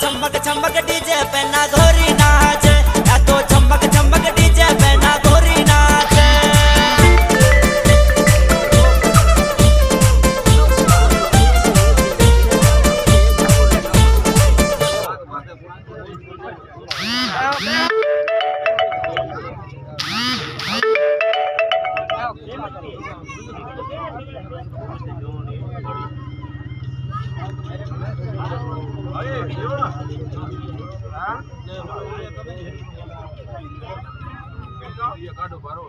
चमक चमक डीजे पे ना गोरी नाचे, या तो चमक चमक डीजे पे ना गोरी नाचे। કાઢો બારો